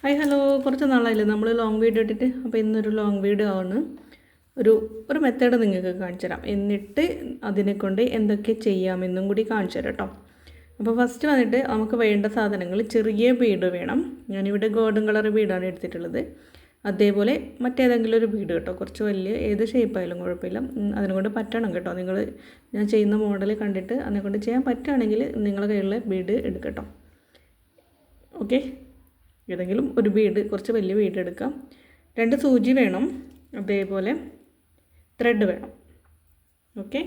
Hi hello, കുറച്ച് നാളായില്ലേ നമ്മൾ long video ഇട്ടിട്ട്. അപ്പോൾ ഇന്നൊരു ലോങ് വീഡിയോ ആണ്. ഒരു മെത്തേഡ് നിങ്ങൾക്ക് കാണിച്ചു തരാം, എന്നിട്ട് അതിനെക്കൊണ്ട് എന്തൊക്കെ ചെയ്യാമെന്നും കൂടി കാണിച്ചു തരാം കേട്ടോ. അപ്പോൾ ഫസ്റ്റ് വന്നിട്ട് നമുക്ക് വേണ്ട സാധനങ്ങൾ, ചെറിയ ബീഡ് വേണം. ഞാനിവിടെ ഗോൾഡൻ കളർ ബീഡാണ് എടുത്തിട്ടുള്ളത്. അതേപോലെ മറ്റേതെങ്കിലും ഒരു ബീഡ് കേട്ടോ, കുറച്ച് വലിയ ഏത് ഷേപ്പായാലും കുഴപ്പമില്ല. അതിനെക്കൊണ്ട് പറ്റണം കേട്ടോ. നിങ്ങൾ ഞാൻ ചെയ്യുന്ന മോഡൽ കണ്ടിട്ട് അതിനെക്കൊണ്ട് ചെയ്യാൻ പറ്റുകയാണെങ്കിൽ നിങ്ങളുടെ കയ്യിലുള്ള ബീഡ് എടുക്കട്ടോ. ഓക്കെ, ഏതെങ്കിലും ഒരു ബീഡ്, കുറച്ച് വലിയ ബീഡ് എടുക്കാം. 2 സൂചി വേണം, അതേപോലെ ത്രെഡ് വേണം. ഓക്കെ,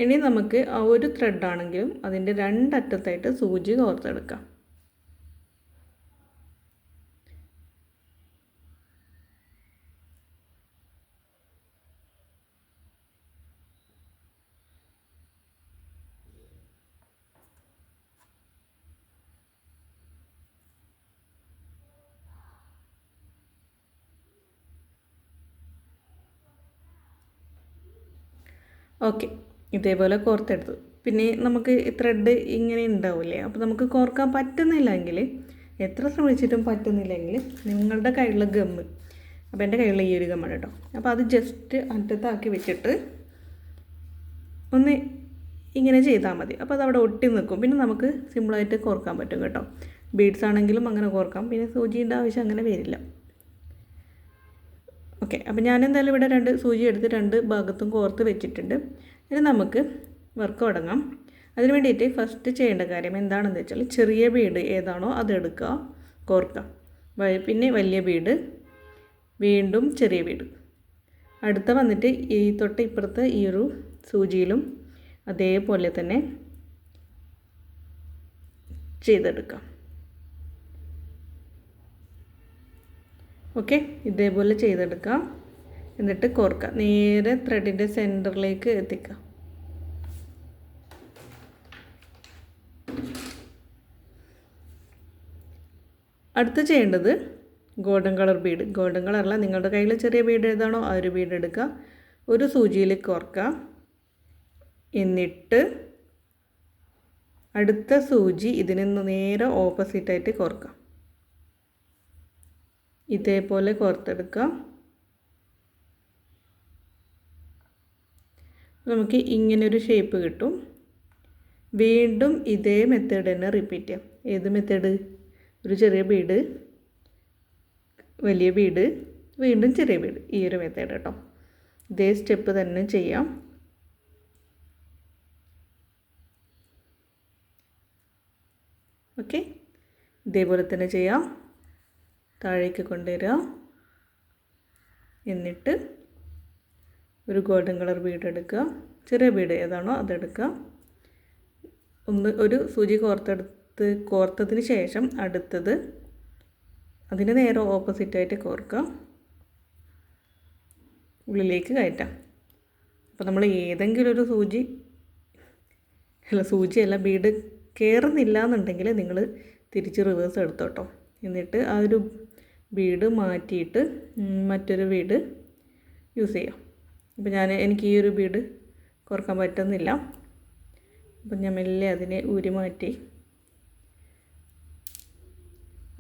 ഇനി നമുക്ക് ആ ഒരു ത്രെഡാണെങ്കിലും അതിൻ്റെ 2 അറ്റത്തായിട്ട് സൂചി കോർത്തെടുക്കാം. ഓക്കെ, ഇതേപോലെ കോർത്തെടുത്തു. പിന്നെ നമുക്ക് ത്രെഡ് ഇങ്ങനെ ഉണ്ടാവില്ലേ, അപ്പോൾ നമുക്ക് കോർക്കാൻ പറ്റുന്നില്ലെങ്കിൽ, എത്ര ശ്രമിച്ചിട്ടും പറ്റുന്നില്ലെങ്കിൽ നിങ്ങളുടെ കയ്യിലുള്ള ഗമ്മ്, അപ്പോൾ എൻ്റെ കയ്യിലുള്ള ഈ ഒരു ഗമ്മാണ് കേട്ടോ. അപ്പോൾ അത് ജസ്റ്റ് അറ്റത്താക്കി വെച്ചിട്ട് ഒന്ന് ഇങ്ങനെ ചെയ്താൽ മതി. അപ്പോൾ അതവിടെ ഒട്ടി നിൽക്കും. പിന്നെ നമുക്ക് സിമ്പിളായിട്ട് കോർക്കാൻ പറ്റും കേട്ടോ. ബീഡ്സ് ആണെങ്കിലും അങ്ങനെ കോർക്കാം, പിന്നെ സൂചിയുടെ ആവശ്യം അങ്ങനെ വരില്ല. ഓക്കെ, അപ്പോൾ ഞാൻ എന്തായാലും ഇവിടെ 2 സൂചി എടുത്ത് 2 ഭാഗത്തും കോർത്ത് വെച്ചിട്ടുണ്ട്. ഇനി നമുക്ക് വർക്ക് തുടങ്ങാം. അതിന് വേണ്ടിയിട്ട് ഫസ്റ്റ് ചെയ്യേണ്ട കാര്യം എന്താണെന്ന് വെച്ചാൽ, ചെറിയ ബീഡ് ഏതാണോ അതെടുക്കുക, കോർക്കുക. പിന്നെ വലിയ ബീഡ്, വീണ്ടും ചെറിയ ബീഡ്. അടുത്ത വന്നിട്ട് ഈ തൊട്ട് ഇപ്പുറത്ത് ഈ ഒരു സൂചിയിലും അതേപോലെ തന്നെ ചെയ്തെടുക്കാം. ഓക്കെ, ഇതേപോലെ ചെയ്തെടുക്കാം. എന്നിട്ട് കോർക്കുക, നേരെ ത്രെഡിൻ്റെ സെൻറ്ററിലേക്ക് എത്തിക്കുക. അടുത്ത് ചെയ്യേണ്ടത് ഗോൾഡൻ കളർ ബീഡ്. ഗോൾഡൻ കളറല്ല, നിങ്ങളുടെ കയ്യിൽ ചെറിയ ബീഡ് ഏതാണോ ആ ഒരു ബീഡ് എടുക്കുക. ഒരു സൂചിയിൽ കോർക്കുക, എന്നിട്ട് അടുത്ത സൂചി ഇതിന് നേരെ ഓപ്പോസിറ്റായിട്ട് കോർക്കുക. ഇതേപോലെ കോർത്തെടുക്കുക. നമുക്ക് ഇങ്ങനൊരു ഷേപ്പ് കിട്ടും. വീണ്ടും ഇതേ മെത്തേഡ് തന്നെ റിപ്പീറ്റ് ചെയ്യാം. ഏത് മെത്തേഡ്? ഒരു ചെറിയ ബീഡ്, വലിയ ബീഡ്, വീണ്ടും ചെറിയ ബീഡ്, ഈ ഒരു മെത്തേഡ് കേട്ടോ. ഇതേ സ്റ്റെപ്പ് തന്നെ ചെയ്യാം. ഓക്കെ, ഇതേപോലെ തന്നെ ചെയ്യാം. താഴേക്ക് കൊണ്ടുവരിക, എന്നിട്ട് ഒരു ഗോൾഡൻ കളർ ബീഡ് എടുക്കുക. ചെറിയ ബീഡ് ഏതാണോ അതെടുക്കുക. ഒരു സൂചി കോർത്തതിന് ശേഷം അടുത്തത് അതിന് നേരെ ഓപ്പോസിറ്റായിട്ട് കോർക്കുക, ഉള്ളിലേക്ക് കയറ്റാം. അപ്പോൾ നമ്മൾ ഏതെങ്കിലും ഒരു സൂചിയല്ല ബീഡ് കയറുന്നില്ല എന്നുണ്ടെങ്കിൽ നിങ്ങൾ തിരിച്ച് റിവേഴ്സ് എടുത്തോട്ടോ. എന്നിട്ട് ആ ഒരു ബീഡ് മാറ്റിയിട്ട് മറ്റൊരു ബീഡ് യൂസ് ചെയ്യാം. അപ്പോൾ എനിക്ക് ഈ ഒരു ബീഡ് കോർക്കാൻ പറ്റുന്നില്ല, അപ്പം ഞാൻ മെല്ലെ അതിനെ ഊരി മാറ്റി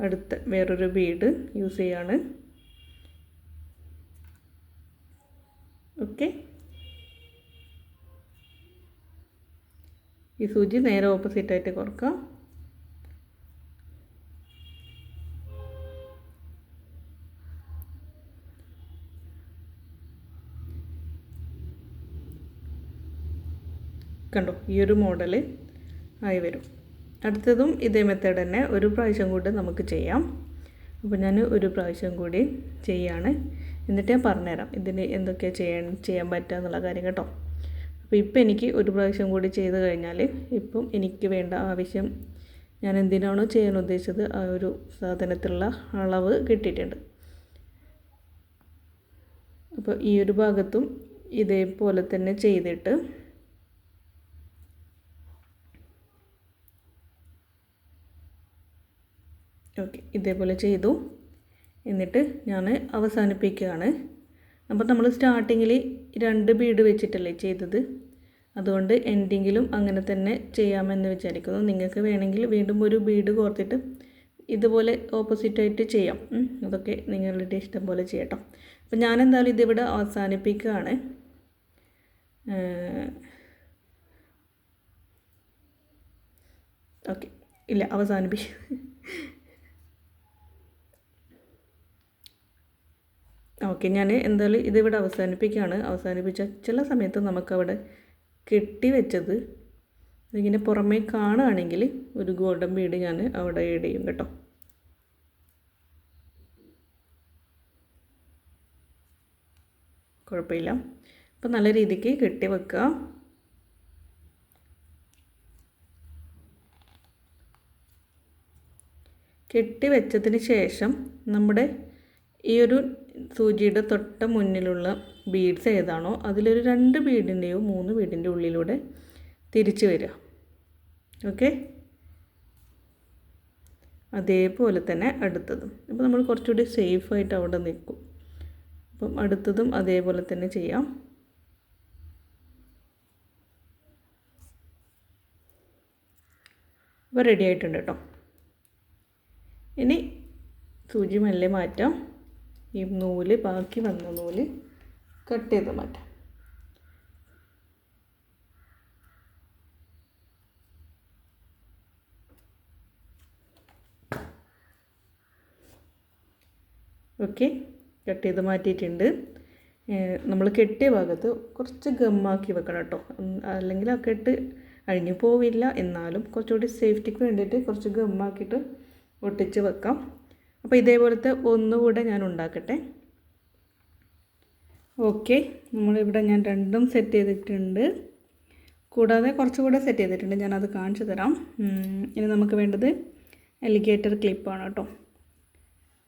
അടുത്ത വേറൊരു ബീഡ് യൂസ് ചെയ്യാണ്. ഓക്കെ, ഈ സൂചി നേരെ ഓപ്പോസിറ്റായിട്ട് കോർക്കാം. കണ്ടോ, ഈ ഒരു മോഡൽ ആയി വരും. അടുത്തതും ഇതേ മെത്തേഡ് തന്നെ ഒരു പ്രാവശ്യം കൂടി നമുക്ക് ചെയ്യാം. അപ്പോൾ ഞാൻ ഒരു പ്രാവശ്യം കൂടി ചെയ്യാണ്, എന്നിട്ട് ഞാൻ പറഞ്ഞുതരാം ഇതിന് എന്തൊക്കെ ചെയ്യാൻ പറ്റുക എന്നുള്ള കാര്യം കേട്ടോ. അപ്പോൾ ഇപ്പം എനിക്ക് ഒരു പ്രാവശ്യം കൂടി ചെയ്ത് കഴിഞ്ഞാൽ ഇപ്പം എനിക്ക് വേണ്ട ആവശ്യം, ഞാൻ എന്തിനാണോ ചെയ്യാൻ ഉദ്ദേശിച്ചത് ആ ഒരു സാധനത്തിലുള്ള അളവ് കിട്ടിയിട്ടുണ്ട്. അപ്പോൾ ഈ ഒരു ഭാഗത്തും ഇതേപോലെ തന്നെ ചെയ്തിട്ട് ഓക്കെ, ഇതേപോലെ ചെയ്തു. എന്നിട്ട് ഞാൻ അവസാനിപ്പിക്കുകയാണ്. അപ്പോൾ നമ്മൾ സ്റ്റാർട്ടിങ്ങിൽ 2 ബീഡ് വെച്ചിട്ടല്ലേ ചെയ്തത്, അതുകൊണ്ട് എൻഡിങ്ങിലും അങ്ങനെ തന്നെ ചെയ്യാമെന്ന് വിചാരിക്കുന്നു. നിങ്ങൾക്ക് വേണമെങ്കിൽ വീണ്ടും ഒരു ബീഡ് കോർത്തിട്ട് ഇതുപോലെ ഓപ്പോസിറ്റായിട്ട് ചെയ്യാം. അതൊക്കെ നിങ്ങളുടെ ഇഷ്ടം പോലെ ചെയ്യട്ടോ. അപ്പം ഞാനെന്തായാലും ഇതിവിടെ അവസാനിപ്പിക്കുകയാണ്. ഓക്കെ, ഇല്ല ഓക്കെ, ഞാൻ എന്തായാലും ഇതിവിടെ അവസാനിപ്പിക്കുകയാണ്. അവസാനിപ്പിച്ച ചില സമയത്ത് നമുക്കവിടെ കെട്ടിവെച്ചത് ഇതിങ്ങനെ പുറമേ കാണുകയാണെങ്കിൽ ഒരു ഗോൾഡൻ ബീഡ് ഞാൻ അവിടെ ആഡ് ചെയ്യും കേട്ടോ. കുഴപ്പമില്ല. അപ്പം നല്ല രീതിക്ക് കെട്ടി വെക്കുക. കെട്ടി വെച്ചതിന് ശേഷം നമ്മുടെ ഈ ഒരു സൂചിയുടെ തൊട്ട മുന്നിലുള്ള ബീഡ്സ് ഏതാണോ അതിലൊരു 2 ബീഡിൻ്റെയോ 3 ബീഡിൻ്റെ ഉള്ളിലൂടെ തിരിച്ച് വരിക. ഓക്കെ, അതേപോലെ തന്നെ അടുത്തതും. അപ്പോൾ നമ്മൾ കുറച്ചുകൂടി സേഫായിട്ട് അവിടെ നിൽക്കും. അപ്പം അടുത്തതും അതേപോലെ തന്നെ ചെയ്യാം. അപ്പോൾ റെഡി ആയിട്ടുണ്ട് കേട്ടോ. ഇനി സൂചി മെല്ലെ മാറ്റാം. ഈ നൂല്, ബാക്കി വന്ന നൂല് കട്ട് ചെയ്ത് മാറ്റാം. ഓക്കെ, കട്ട് ചെയ്ത് മാറ്റിയിട്ടുണ്ട്. നമ്മൾ കെട്ടിയ ഭാഗത്ത് കുറച്ച് ഗമ്മാക്കി വെക്കണം കേട്ടോ. അല്ലെങ്കിൽ ആ കെട്ട് അഴിഞ്ഞു പോവില്ല. എന്നാലും കുറച്ചുകൂടി സേഫ്റ്റിക്ക് വേണ്ടിയിട്ട് കുറച്ച് ഗമ്മാക്കിയിട്ട് ഒട്ടിച്ച് വെക്കാം. അപ്പോൾ ഇതേപോലത്തെ ഒന്നുകൂടെ ഞാൻ ഉണ്ടാക്കട്ടെ. ഓക്കെ, നമ്മളിവിടെ ഞാൻ രണ്ടും സെറ്റ് ചെയ്തിട്ടുണ്ട്. കൂടാതെ കുറച്ചുകൂടെ സെറ്റ് ചെയ്തിട്ടുണ്ട്, ഞാനത് കാണിച്ചു തരാം. ഇനി നമുക്ക് വേണ്ടത് എലിഗേറ്റർ ക്ലിപ്പാണ് കേട്ടോ.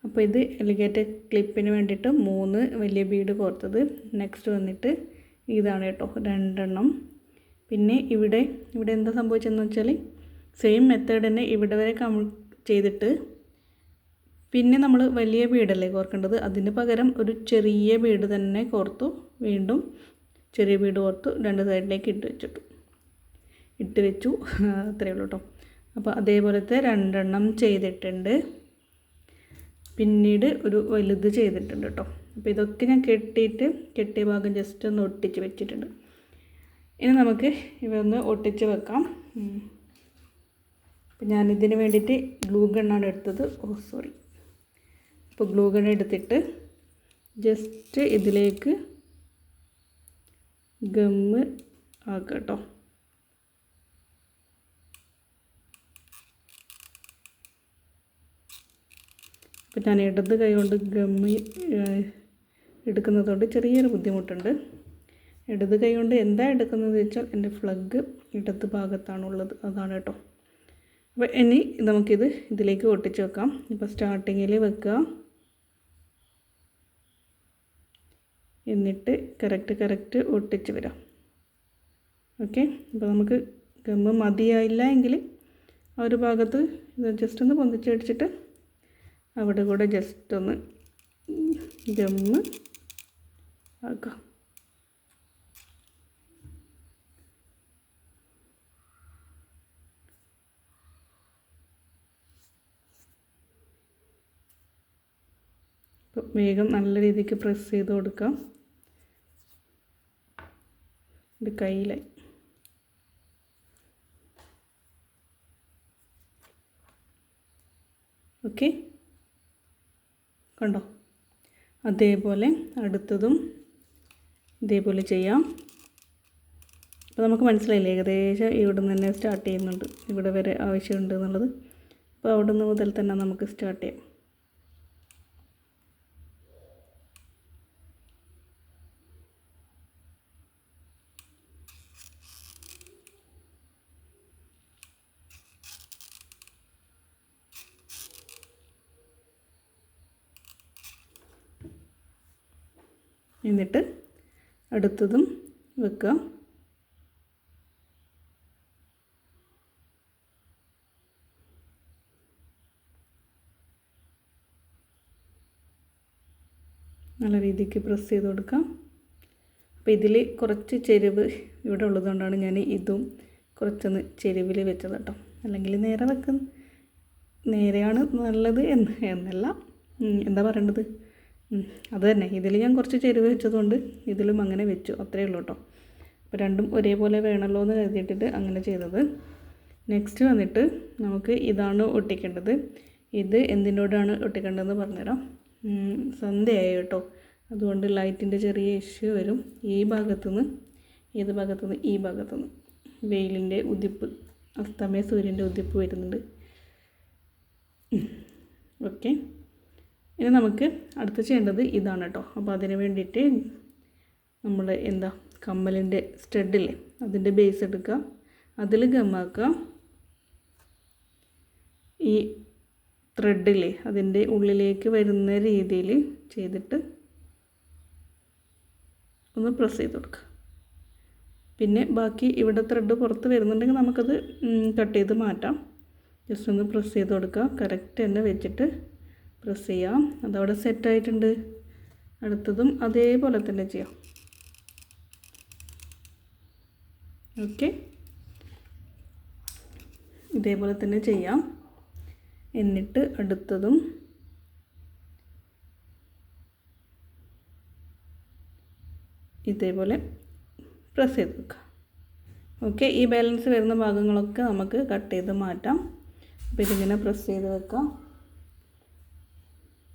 അപ്പോൾ ഇത് എലിഗേറ്റർ ക്ലിപ്പിന് വേണ്ടിയിട്ട് 3 വലിയ ബീഡ് കോർത്തത്. നെക്സ്റ്റ് വന്നിട്ട് ഇതാണ് കേട്ടോ, 2 എണ്ണം. പിന്നെ ഇവിടെ എന്താ സംഭവിച്ചതെന്ന് വെച്ചാൽ സെയിം മെത്തേഡ് തന്നെ ഇവിടെ വരെ ചെയ്തിട്ട് പിന്നെ നമ്മൾ വലിയ ബീഡല്ലേ കോർക്കേണ്ടത്, അതിന് പകരം ഒരു ചെറിയ ബീഡ് തന്നെ കോർത്തു. വീണ്ടും ചെറിയ ബീഡ് കോർത്തു 2 സൈഡിലേക്ക് ഇട്ട് വെച്ചു. അത്രയേ ഉള്ളൂ കേട്ടോ. അപ്പോൾ അതേപോലത്തെ 2 എണ്ണം ചെയ്തിട്ടുണ്ട്. പിന്നീട് ഒരു വലുത് ചെയ്തിട്ടുണ്ട് കേട്ടോ. അപ്പോൾ ഇതൊക്കെ ഞാൻ കെട്ടിയ ഭാഗം ജസ്റ്റ് ഒന്ന് ഒട്ടിച്ച് വെച്ചിട്ടുണ്ട്. ഇനി നമുക്ക് ഇവയൊന്ന് ഒട്ടിച്ച് വെക്കാം. അപ്പോൾ ഞാനിതിന് വേണ്ടിയിട്ട് ഗ്ലൂ ഗണ്ണാണ് എടുത്തത്. സോറി. അപ്പോൾ ഗ്ലൂ ഗൺ എടുത്തിട്ട് ജസ്റ്റ് ഇതിലേക്ക് ഗമ്മ് ആക്കാം കേട്ടോ. അപ്പോൾ ഞാൻ ഇടത് കൈ കൊണ്ട് ഗമ്മ് എടുക്കുന്നതുകൊണ്ട് ചെറിയൊരു ബുദ്ധിമുട്ടുണ്ട്. ഇടത് കൈ കൊണ്ട് എന്താ എടുക്കുന്നത് വെച്ചാൽ എൻ്റെ ഫ്ലഗ് ഇടത് ഭാഗത്താണുള്ളത്, അതാണ് കേട്ടോ. അപ്പോൾ ഇനി നമുക്കിത് ഇതിലേക്ക് ഒട്ടിച്ച് വെക്കാം. ഇപ്പോൾ സ്റ്റാർട്ടിങ്ങിൽ വെക്കുക, എന്നിട്ട് കറക്റ്റ് ഒട്ടിച്ച് വരാം. ഓക്കെ, അപ്പോൾ നമുക്ക് ഗമ്മ് മതിയായില്ല എങ്കിൽ ആ ഒരു ഭാഗത്ത് ഇത് ജസ്റ്റ് ഒന്ന് പൊന്തിച്ചടിച്ചിട്ട് അവിടെ കൂടെ ജസ്റ്റ് ഒന്ന് ഗമ്മ് ആക്കാം. അപ്പോൾ വേഗം നല്ല രീതിക്ക് പ്രസ് ചെയ്ത് കൊടുക്കാം. ഇത് കയ്യിലായി. ഓക്കെ, കണ്ടോ? അതേപോലെ അടുത്തതും ഇതേപോലെ ചെയ്യാം. അപ്പോൾ നമുക്ക് മനസ്സിലായില്ലേ ഏകദേശം ഇവിടെ നിന്ന് തന്നെ സ്റ്റാർട്ട് ചെയ്യുന്നുണ്ട്, ഇവിടെ വരെ ആവശ്യമുണ്ട് എന്നുള്ളത്. അപ്പോൾ അവിടെ നിന്ന് മുതൽ തന്നെ നമുക്ക് സ്റ്റാർട്ട് ചെയ്യാം. എന്നിട്ട് അടുത്തതും വെക്കുക. നല്ല രീതിക്ക് പ്രസ് ചെയ്ത് കൊടുക്കാം. അപ്പോൾ ഇതിൽ കുറച്ച് ചെരിവ് ഇവിടെ ഉള്ളതുകൊണ്ടാണ് ഞാൻ ഇതും കുറച്ചൊന്ന് ചെരിവിൽ വെച്ചത് കേട്ടോ. അല്ലെങ്കിൽ നേരെ നേരെയാണ് നല്ലത് എന്നല്ല, എന്താ പറയേണ്ടത്, അത് തന്നെ. ഇതിൽ ഞാൻ കുറച്ച് ചെരുവ് വെച്ചതുകൊണ്ട് ഇതിലും അങ്ങനെ വെച്ചു, അത്രയേ ഉള്ളൂ കേട്ടോ. അപ്പോൾ രണ്ടും ഒരേപോലെ വേണമല്ലോ എന്ന് കരുതിയിട്ടിട്ട് അങ്ങനെ ചെയ്തത്. നെക്സ്റ്റ് വന്നിട്ട് നമുക്ക് ഇതാണ് ഒട്ടിക്കേണ്ടത്. ഇത് എന്തിനോടാണ് ഒട്ടിക്കേണ്ടതെന്ന് പറഞ്ഞുതരാം. സന്ധ്യയായി കേട്ടോ, അതുകൊണ്ട് ലൈറ്റിൻ്റെ ചെറിയ ഇഷ്യൂ വരും. ഈ ഭാഗത്തുനിന്ന് ഏത് ഭാഗത്തുനിന്ന്, ഈ ഭാഗത്തുനിന്ന് വെയിലിൻ്റെ ഉദിപ്പ്, അസ്തമയ സൂര്യൻ്റെ ഉദിപ്പ് വരുന്നുണ്ട്. ഓക്കെ, ഇനി നമുക്ക് അടുത്ത് ചെയ്യേണ്ടത് ഇതാണ് കേട്ടോ. അപ്പോൾ അതിന് വേണ്ടിയിട്ട് നമ്മൾ കമ്മലിൻ്റെ സ്റ്റഡില്ലേ, അതിൻ്റെ ബേസ് എടുക്കുക, അതിൽ ഗമ്മാക്കുക. ഈ ത്രെഡില്ലേ അതിൻ്റെ ഉള്ളിലേക്ക് വരുന്ന രീതിയിൽ ചെയ്തിട്ട് ഒന്ന് പ്രസ് ചെയ്ത് കൊടുക്കുക. പിന്നെ ബാക്കി ഇവിടെ ത്രെഡ് പുറത്ത് വരുന്നുണ്ടെങ്കിൽ നമുക്കത് കട്ട് ചെയ്ത് മാറ്റാം. ജസ്റ്റ് ഒന്ന് പ്രസ് ചെയ്ത് കൊടുക്കുക. കറക്റ്റ് തന്നെ വെച്ചിട്ട് പ്രസ് ചെയ്യാം. അതവിടെ സെറ്റായിട്ടുണ്ട്. അടുത്തതും അതേപോലെ തന്നെ ചെയ്യാം. ഓക്കെ, ഇതേപോലെ തന്നെ ചെയ്യാം. എന്നിട്ട് അടുത്തതും ഇതേപോലെ പ്രസ് ചെയ്ത് വെക്കുക. ഓക്കെ, ഈ ബാലൻസ് വരുന്ന ഭാഗങ്ങളൊക്കെ നമുക്ക് കട്ട് ചെയ്ത് മാറ്റാം. അപ്പോൾ ഇതിങ്ങനെ പ്രസ് ചെയ്ത് വെക്കാം.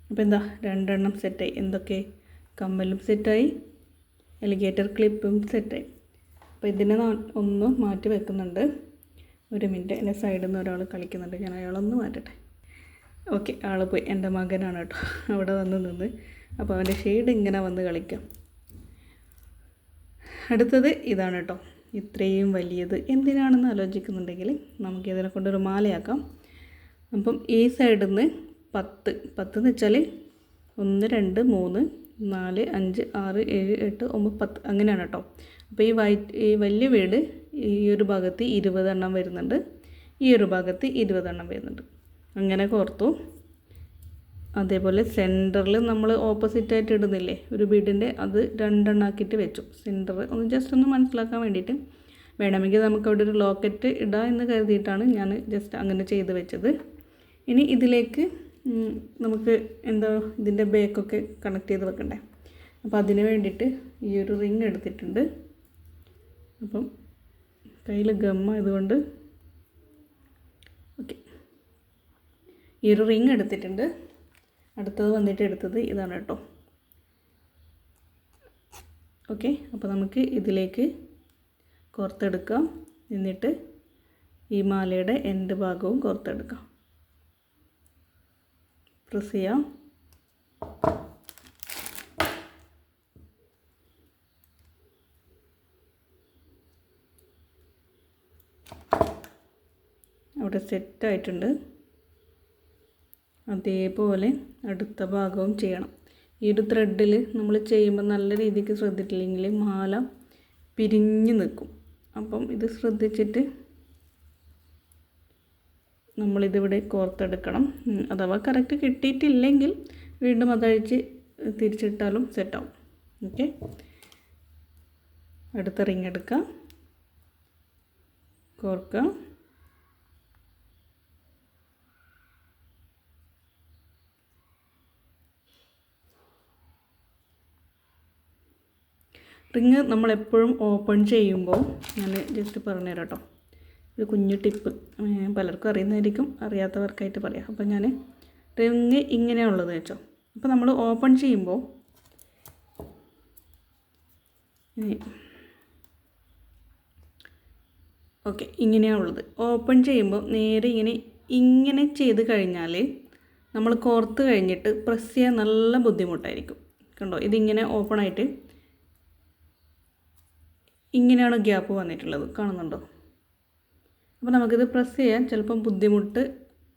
അപ്പോൾ എന്താ, രണ്ടെണ്ണം സെറ്റായി. എന്തൊക്കെ, കമ്മലും സെറ്റായി, എലിഗേറ്റർ ക്ലിപ്പും സെറ്റായി. അപ്പോൾ ഇതിനെ ഒന്ന് മാറ്റി വെക്കുന്നുണ്ട്. ഒരു മിനിറ്റ്, എൻ്റെ സൈഡിൽ നിന്ന് ഒരാൾ കളിക്കുന്നുണ്ട്, ഞാൻ അയാളൊന്ന് മാറ്റട്ടെ. ഓക്കെ, ആൾ പോയി. എൻ്റെ മകനാണ് കേട്ടോ അവിടെ വന്ന് നിന്ന്. അപ്പോൾ അവൻ്റെ ഷെയ്ഡ് ഇങ്ങനെ വന്ന് കളിക്കാം. അടുത്തത് ഇതാണ് കേട്ടോ. ഇത്രയും വലിയത് എന്തിനാണെന്ന് ആലോചിക്കുന്നുണ്ടെങ്കിൽ നമുക്കിതിനെ കൊണ്ടൊരു മാലയാക്കാം. അപ്പം ഈ സൈഡിൽ നിന്ന് 10 എന്ന് വെച്ചാൽ 1 2 3 4 5 6 7 8 9 10 അങ്ങനെയാണ് കേട്ടോ. അപ്പോൾ ഈ വലിയ വീട് ഈ ഒരു ഭാഗത്ത് 20 എണ്ണം വരുന്നുണ്ട്, ഈ ഒരു ഭാഗത്ത് 20 എണ്ണം വരുന്നുണ്ട്. അങ്ങനെ കോർത്തു. അതേപോലെ സെൻറ്ററിൽ നമ്മൾ ഓപ്പോസിറ്റായിട്ട് ഇടുന്നില്ലേ ഒരു ബീഡിൻ്റെ, അത് 2 എണ്ണാക്കിയിട്ട് വെച്ചു. സെൻറ്റർ ഒന്ന് ജസ്റ്റ് ഒന്ന് മനസ്സിലാക്കാൻ വേണ്ടിയിട്ട്. വേണമെങ്കിൽ നമുക്ക് അവിടെ ഒരു ലോക്കറ്റ് ഇടാം എന്ന് കരുതിയിട്ടാണ് ഞാൻ ജസ്റ്റ് അങ്ങനെ ചെയ്ത് വെച്ചത്. ഇനി ഇതിലേക്ക് നമുക്ക് ഇതിൻ്റെ ബേക്കൊക്കെ കണക്ട് ചെയ്ത് വെക്കണ്ടേ. അപ്പോൾ അതിന് വേണ്ടിയിട്ട് ഈ ഒരു റിങ് എടുത്തിട്ടുണ്ട്. അപ്പം കയ്യിൽ ഗമ്മായതുകൊണ്ട് ഓക്കെ, ഈ ഒരു റിങ് എടുത്തിട്ടുണ്ട്. അടുത്തത് വന്നിട്ട് എടുത്തത് ഇതാണ് കേട്ടോ. ഓക്കെ, അപ്പോൾ നമുക്ക് ഇതിലേക്ക് കോർത്തെടുക്കാം. എന്നിട്ട് ഈ മാലയുടെ എൻഡ് ഭാഗവും കോർത്തെടുക്കാം. പ്രസ് ചെയ്യാം. അവിടെ സെറ്റായിട്ടുണ്ട്. അതേപോലെ അടുത്ത ഭാഗവും ചെയ്യണം. ഈ ഒരു ത്രെഡിൽ നമ്മൾ ചെയ്യുമ്പോൾ നല്ല രീതിക്ക് ശ്രദ്ധിച്ചില്ലെങ്കിൽ മാല പിരിഞ്ഞ് നിൽക്കും. അപ്പം ഇത് ശ്രദ്ധിച്ചിട്ട് നമ്മളിതിവിടെ കോർത്തെടുക്കണം. അഥവാ കറക്റ്റ് കിട്ടിയിട്ടില്ലെങ്കിൽ വീണ്ടും അതഴിച്ച് തിരിച്ചിട്ടാലും സെറ്റാവും. ഓക്കെ, അടുത്ത റിങ് എടുക്കാം, കോർക്കാം. റിങ് നമ്മളെപ്പോഴും ഓപ്പൺ ചെയ്യുമ്പോൾ ഞാൻ ജസ്റ്റ് പറഞ്ഞുതരാം കേട്ടോ, ഒരു കുഞ്ഞു ടിപ്പ്. പലർക്കും അറിയുന്നതായിരിക്കും, അറിയാത്തവർക്കായിട്ട് പറയാം. അപ്പോൾ ഞാൻ റിങ് ഇങ്ങനെയുള്ളത് വെച്ചോ. അപ്പോൾ നമ്മൾ ഓപ്പൺ ചെയ്യുമ്പോൾ ഓക്കെ ഇങ്ങനെയാണുള്ളത്. ഓപ്പൺ ചെയ്യുമ്പോൾ നേരെ ഇങ്ങനെ ചെയ്ത് കഴിഞ്ഞാൽ നമ്മൾ കോർത്ത് കഴിഞ്ഞിട്ട് പ്രസ് ചെയ്യാൻ നല്ല ബുദ്ധിമുട്ടായിരിക്കും. കണ്ടോ, ഇതിങ്ങനെ ഓപ്പണായിട്ട് ഇങ്ങനെയാണ് ഗ്യാപ്പ് വന്നിട്ടുള്ളത്, കാണുന്നുണ്ടോ? അപ്പോൾ നമുക്കിത് പ്രസ് ചെയ്യാൻ ചിലപ്പം ബുദ്ധിമുട്ട്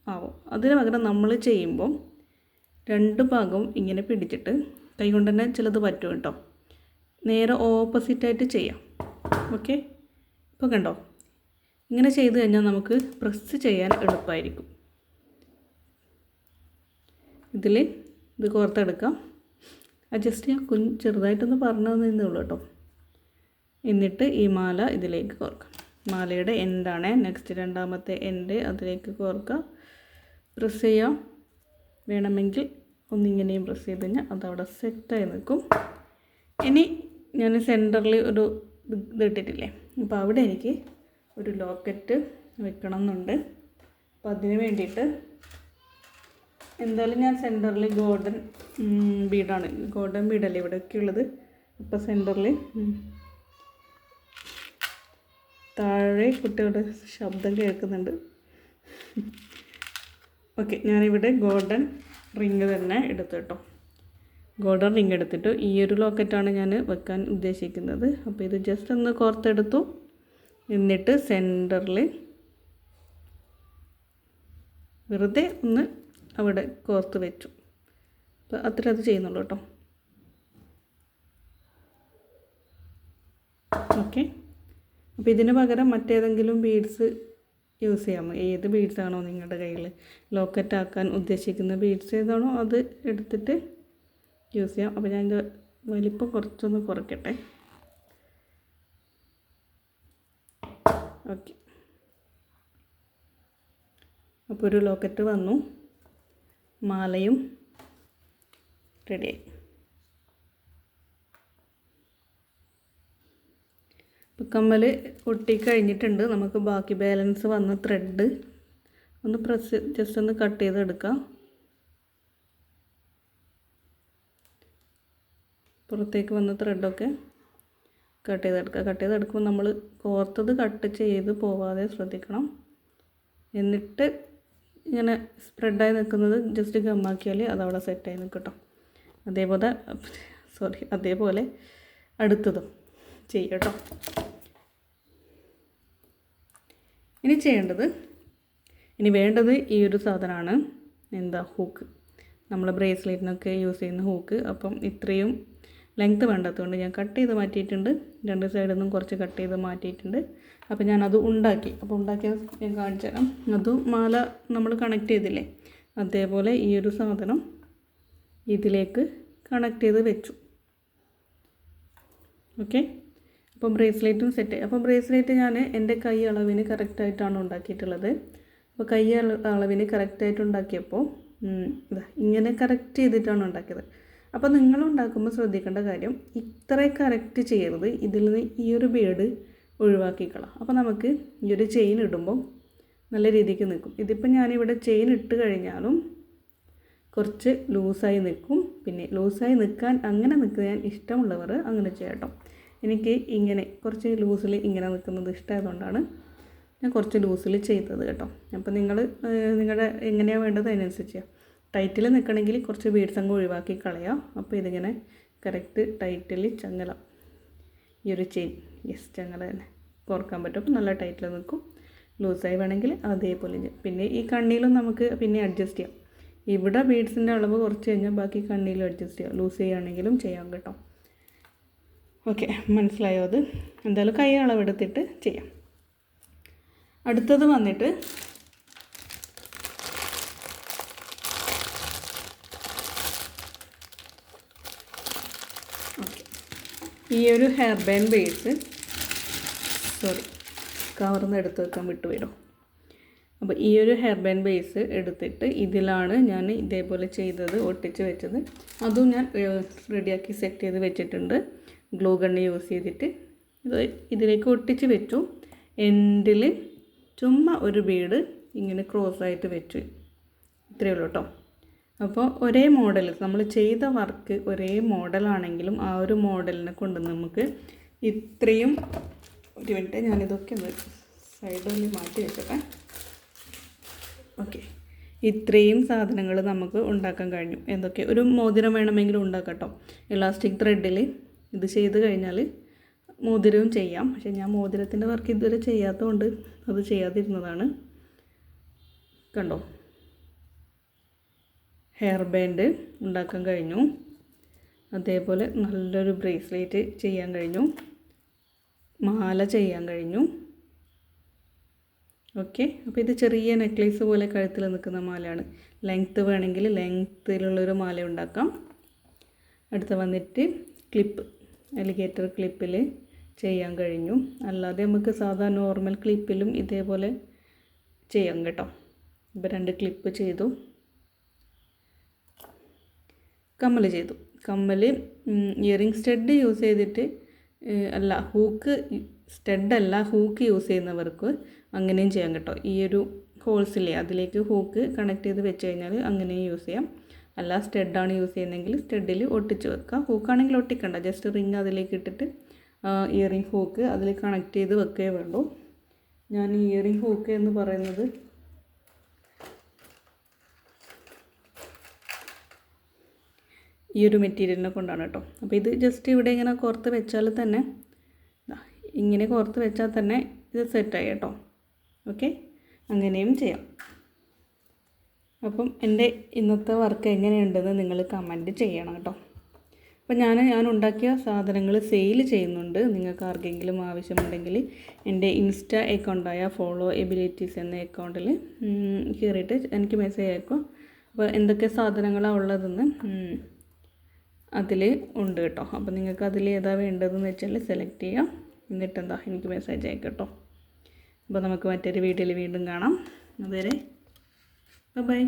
ആവും. അതിന് പകരം നമ്മൾ ചെയ്യുമ്പോൾ 2 ഭാഗവും ഇങ്ങനെ പിടിച്ചിട്ട് കൈ കൊണ്ട് തന്നെ ചിലത് പറ്റും കേട്ടോ, നേരെ ഓപ്പോസിറ്റായിട്ട് ചെയ്യാം. ഓക്കെ, ഇപ്പോൾ കണ്ടോ, ഇങ്ങനെ ചെയ്ത് കഴിഞ്ഞാൽ നമുക്ക് പ്രസ് ചെയ്യാൻ എളുപ്പമായിരിക്കും. ഇത് കോർത്തെടുക്കാം. ജസ്റ്റ് ഞാൻ ചെറുതായിട്ടൊന്ന് പറഞ്ഞു തന്നേ ഉള്ളൂ കേട്ടോ. എന്നിട്ട് ഈ മാല ഇതിലേക്ക് കോർക്കാം. മാലയുടെ എൻഡാണ് നെക്സ്റ്റ്, രണ്ടാമത്തെ എൻഡ് അതിലേക്ക് കോർക്കുക. പ്രസ് ചെയ്യാം. വേണമെങ്കിൽ ഒന്നിങ്ങനെയും പ്രസ് ചെയ്ത് കഴിഞ്ഞാൽ അതവിടെ സെറ്റായി നിൽക്കും. ഇനി ഞാൻ സെൻറ്ററിൽ ഒരു ഇതിട്ടിട്ടില്ലേ, അപ്പോൾ അവിടെ എനിക്ക് ഒരു ലോക്കറ്റ് വെക്കണം എന്നുണ്ട്. അപ്പോൾ അതിന് വേണ്ടിയിട്ട് എന്തായാലും ഞാൻ സെൻറ്ററിൽ ഗോൾഡൻ ബീഡല്ലേ ഇവിടെയൊക്കെ ഉള്ളത്. അപ്പോൾ സെൻറ്ററിൽ താഴെ കുട്ടികളുടെ ശബ്ദം കേൾക്കുന്നുണ്ട്. ഓക്കെ, ഞാനിവിടെ ഗോൾഡൻ റിങ് തന്നെ എടുത്തു കേട്ടോ. ഗോൾഡൻ റിങ് എടുത്തിട്ട് ഈ ഒരു ലോക്കറ്റാണ് ഞാൻ വെക്കാൻ ഉദ്ദേശിക്കുന്നത്. അപ്പോൾ ഇത് ജസ്റ്റ് ഒന്ന് കോർത്തെടുത്തു. എന്നിട്ട് സെൻറ്ററിൽ വെറുതെ ഒന്ന് അവിടെ കോർത്ത് വെച്ചു. അപ്പോൾ അത്ര അത് ചെയ്യുന്നുള്ളൂ കേട്ടോ. ഓക്കെ, അപ്പോൾ ഇതിന് പകരം മറ്റേതെങ്കിലും ബീഡ്സ് യൂസ് ചെയ്യാമോ? ഏത് ബീഡ്സാണോ നിങ്ങളുടെ കയ്യിൽ ലോക്കറ്റ് ആക്കാൻ ഉദ്ദേശിക്കുന്ന ബീഡ്സ് ഏതാണോ അത് എടുത്തിട്ട് യൂസ് ചെയ്യാം. അപ്പോൾ ഞാൻ വലിപ്പം കുറച്ചൊന്ന് കുറയ്ക്കട്ടെ. ഓക്കെ, അപ്പോൾ ഒരു ലോക്കറ്റ് വന്നു, മാലയും റെഡിയായി. ഇപ്പോൾ കമ്മൽ ഒട്ടിക്കഴിഞ്ഞിട്ടുണ്ട്. നമുക്ക് ബാക്കി ബാലൻസ് വന്ന ത്രെഡ് ഒന്ന് ജസ്റ്റ് ഒന്ന് കട്ട് ചെയ്തെടുക്കാം. പുറത്തേക്ക് വന്ന ത്രെഡൊക്കെ കട്ട് ചെയ്തെടുക്കുമ്പോൾ നമ്മൾ കോർത്തത് കട്ട് ചെയ്ത് പോവാതെ ശ്രദ്ധിക്കണം. എന്നിട്ട് ഇങ്ങനെ സ്പ്രെഡായി നിൽക്കുന്നത് ജസ്റ്റ് ഗമ്മാക്കിയാൽ അതവിടെ സെറ്റായി നിൽക്കും കേട്ടോ. അതേപോലെ അടുത്തതും ചെയ്യാം കേട്ടോ. ഇനി വേണ്ടത് ഈ ഒരു സാധനമാണ്. എന്താ, ഹൂക്ക്. നമ്മൾ ബ്രേസ്ലെറ്റിനൊക്കെ യൂസ് ചെയ്യുന്ന ഹൂക്ക്. അപ്പം ഇത്രയും ലെങ്ത്ത് വേണ്ടാത്തതുകൊണ്ട് ഞാൻ കട്ട് ചെയ്ത് മാറ്റിയിട്ടുണ്ട്. രണ്ട് സൈഡിൽ നിന്നും കുറച്ച് കട്ട് ചെയ്ത് മാറ്റിയിട്ടുണ്ട്. അപ്പോൾ ഞാനത് ഉണ്ടാക്കി. അപ്പോൾ ഉണ്ടാക്കിയത് ഞാൻ കാണിച്ചു തരാം. അതും മാല നമ്മൾ കണക്ട് ചെയ്തില്ലേ, അതേപോലെ ഈ ഒരു സാധനം ഇതിലേക്ക് കണക്ട് ചെയ്ത് വെച്ചു. ഓക്കെ, അപ്പോൾ ബ്രേസ്ലെറ്റും സെറ്റ്. അപ്പോൾ ബ്രേസ്ലെറ്റ് ഞാൻ എൻ്റെ കൈ അളവിന് കറക്റ്റായിട്ടാണ് ഉണ്ടാക്കിയിട്ടുള്ളത്. അപ്പോൾ കൈ അളവിന് കറക്റ്റായിട്ട് ഉണ്ടാക്കിയപ്പോൾ ഇങ്ങനെ കറക്റ്റ് ചെയ്തിട്ടാണ് ഉണ്ടാക്കിയത്. അപ്പോൾ നിങ്ങളുണ്ടാക്കുമ്പോൾ ശ്രദ്ധിക്കേണ്ട കാര്യം, ഇത്ര കറക്റ്റ് ചെയ്യരുത്. ഇതിൽ നിന്ന് ഈ ഒരു ബീഡ് ഒഴിവാക്കിക്കളാം. അപ്പോൾ നമുക്ക് ഈ ഒരു ചെയിൻ ഇടുമ്പോൾ നല്ല രീതിക്ക് നിൽക്കും. ഇതിപ്പോൾ ഞാനിവിടെ ചെയിൻ ഇട്ട് കഴിഞ്ഞാലും കുറച്ച് ലൂസായി നിൽക്കും. പിന്നെ ലൂസായി നിൽക്കാൻ അങ്ങനെ നിൽക്കാൻ ഇഷ്ടമുള്ളവർ അങ്ങനെ ചെയ്യാം കേട്ടോ. എനിക്ക് ഇങ്ങനെ കുറച്ച് ലൂസിൽ ഇങ്ങനെ നിൽക്കുന്നത് ഇഷ്ടമായതുകൊണ്ടാണ് ഞാൻ കുറച്ച് ലൂസിൽ ചെയ്തത് കേട്ടോ. അപ്പോൾ നിങ്ങളുടെ എങ്ങനെയാണ് വേണ്ടത് അതിനനുസരിച്ച് ചെയ്യാം. ടൈറ്റിൽ നിൽക്കണമെങ്കിൽ കുറച്ച് ബീഡ്സ് അങ്ങ് ഒഴിവാക്കി കളയാം. അപ്പോൾ ഇതിങ്ങനെ കറക്റ്റ് ടൈറ്റിൽ ചങ്ങല, ഈ ഒരു ചെയിൻ ചങ്ങല തന്നെ കോർക്കാൻ പറ്റും. അപ്പോൾ നല്ല ടൈറ്റിൽ നിൽക്കും. ലൂസായി വേണമെങ്കിൽ അതേപോലെ ചെയ്യാം. പിന്നെ ഈ കണ്ണിയിലും നമുക്ക് പിന്നെ അഡ്ജസ്റ്റ് ചെയ്യാം. ഇവിടെ ബീഡ്സിൻ്റെ അളവ് കുറച്ച് കഴിഞ്ഞാൽ ബാക്കി കണ്ണിയിലും അഡ്ജസ്റ്റ് ചെയ്യാം. ലൂസ് ചെയ്യുകയാണെങ്കിലും ചെയ്യാം കേട്ടോ. ഓക്കെ, മനസ്സിലായോ? അത് എന്തായാലും കൈ അളവെടുത്തിട്ട് ചെയ്യാം. അടുത്തത് വന്നിട്ട് ഈ ഒരു ഹെയർ ബാൻഡ് ബേസ് കവർന്ന് എടുത്ത് വെക്കാൻ വിട്ടുപോയിടും. അപ്പോൾ ഈ ഒരു ഹെയർ ബാൻഡ് ബേസ് എടുത്തിട്ട് ഇതിലാണ് ഞാൻ ഇതേപോലെ ചെയ്തത്, ഒട്ടിച്ച് വെച്ചത്. അതും ഞാൻ റെഡിയാക്കി സെറ്റ് ചെയ്ത് വെച്ചിട്ടുണ്ട്. ഗ്ലൂ ഗണ്ണ് യൂസ് ചെയ്തിട്ട് ഇതിലേക്ക് ഒട്ടിച്ച് വെച്ചു. എൻഡിൽ ചുമ്മാ ഒരു ബീഡ് ഇങ്ങനെ ക്രോസായിട്ട് വെച്ചു. ഇത്രയേ ഉള്ളൂ കേട്ടോ. അപ്പോൾ ഒരേ മോഡൽ, നമ്മൾ ചെയ്ത വർക്ക് ഒരേ മോഡലാണെങ്കിലും ആ ഒരു മോഡലിനെ കൊണ്ട് നമുക്ക് ഇത്രയും, ഒരു മിനിറ്റ് ഞാനിതൊക്കെ ഒന്ന് സൈഡിൽ മാറ്റി വെച്ചോട്ടെ. ഓക്കെ, ഇത്രയും സാധനങ്ങൾ നമുക്ക് ഉണ്ടാക്കാൻ കഴിഞ്ഞു. എന്തൊക്കെ, ഒരു മോതിരം വേണമെങ്കിലും ഉണ്ടാക്കാം കേട്ടോ. ഇലാസ്റ്റിക് ത്രെഡിൽ ഇത് ചെയ്ത് കഴിഞ്ഞാൽ മോതിരവും ചെയ്യാം. പക്ഷേ ഞാൻ മോതിരത്തിൻ്റെ വർക്ക് ഇതുവരെ ചെയ്യാത്തതുകൊണ്ട് അത് ചെയ്യാതിരുന്നതാണ്. കണ്ടോ, ഹെയർ ബാൻഡ് ഉണ്ടാക്കാൻ കഴിഞ്ഞു. അതേപോലെ നല്ലൊരു ബ്രേസ്ലെറ്റ് ചെയ്യാൻ കഴിഞ്ഞു. മാല ചെയ്യാൻ കഴിഞ്ഞു. ഓക്കെ, അപ്പോൾ ഇത് ചെറിയ നെക്ലേസ് പോലെ കഴുത്തിൽ നിൽക്കുന്ന മാലയാണ്. ലെങ്ത്ത് വേണമെങ്കിൽ ലെങ്ത്തിലുള്ളൊരു മാല ഉണ്ടാക്കാം. അടുത്ത വന്നിട്ട് ക്ലിപ്പ്, അലിഗേറ്റർ ക്ലിപ്പിൽ ചെയ്യാൻ കഴിഞ്ഞു. അല്ലാതെ നമുക്ക് സാധാ നോർമൽ ക്ലിപ്പിലും ഇതേപോലെ ചെയ്യാം കേട്ടോ. ഇപ്പോൾ 2 ക്ലിപ്പ് ചെയ്തു. കമ്മൽ ചെയ്തു. കമ്മൽ ഇയറിംഗ് സ്റ്റഡ് യൂസ് ചെയ്തിട്ട് അല്ല, ഹൂക്ക് സ്റ്റഡല്ല, ഹൂക്ക് യൂസ് ചെയ്യുന്നവർക്ക് അങ്ങനെയും ചെയ്യാം കേട്ടോ. ഈ ഒരു ഹോൾസില്ലേ അതിലേക്ക് ഹൂക്ക് കണക്ട് ചെയ്ത് വെച്ച് കഴിഞ്ഞാൽ അങ്ങനെയും യൂസ് ചെയ്യാം. അല്ല സ്റ്റഡാണ് യൂസ് ചെയ്യുന്നതെങ്കിൽ സ്റ്റഡിൽ ഒട്ടിച്ച് വെക്കുക. ഹൂക്കാണെങ്കിൽ ഒട്ടിക്കണ്ട, ജസ്റ്റ് റിങ് അതിലേക്ക് ഇട്ടിട്ട് ഇയറിംഗ് ഹൂക്ക് അതിൽ കണക്ട് ചെയ്ത് വെക്കേ വേണ്ടൂ. ഞാൻ ഇയറിംഗ് ഹൂക്ക് എന്ന് പറയുന്നത് ഈ ഒരു മെറ്റീരിയലിനെ കൊണ്ടാണ് കേട്ടോ. അപ്പോൾ ഇത് ജസ്റ്റ് ഇവിടെ ഇങ്ങനെ കോർത്ത് വെച്ചാൽ തന്നെ, ഇങ്ങനെ കോർത്ത് വെച്ചാൽ തന്നെ ഇത് സെറ്റായി കേട്ടോ. ഓക്കെ, അങ്ങനെയും ചെയ്യാം. അപ്പം എൻ്റെ ഇന്നത്തെ വർക്ക് എങ്ങനെയുണ്ടെന്ന് നിങ്ങൾ കമൻറ്റ് ചെയ്യണം കേട്ടോ. അപ്പോൾ ഞാൻ ഉണ്ടാക്കിയ സാധനങ്ങൾ സെയിൽ ചെയ്യുന്നുണ്ട്. നിങ്ങൾക്ക് ആർക്കെങ്കിലും ആവശ്യമുണ്ടെങ്കിൽ എൻ്റെ ഇൻസ്റ്റ അക്കൗണ്ടായ ഫോളോ എബിലിറ്റീസ് എന്ന അക്കൗണ്ടിൽ കയറിയിട്ട് എനിക്ക് മെസ്സേജ് അയക്കും. അപ്പോൾ എന്തൊക്കെ സാധനങ്ങളാണ് ഉള്ളതെന്ന് അതിൽ ഉണ്ട് കേട്ടോ. അപ്പോൾ നിങ്ങൾക്ക് അതിൽ ഏതാ വേണ്ടതെന്ന് വെച്ചാൽ സെലക്ട് ചെയ്യാം. എന്നിട്ട് എനിക്ക് മെസ്സേജ് അയക്കാം കേട്ടോ. അപ്പോൾ നമുക്ക് മറ്റൊരു വീഡിയോയിൽ വീണ്ടും കാണാം. അതുവരെ ബൈ.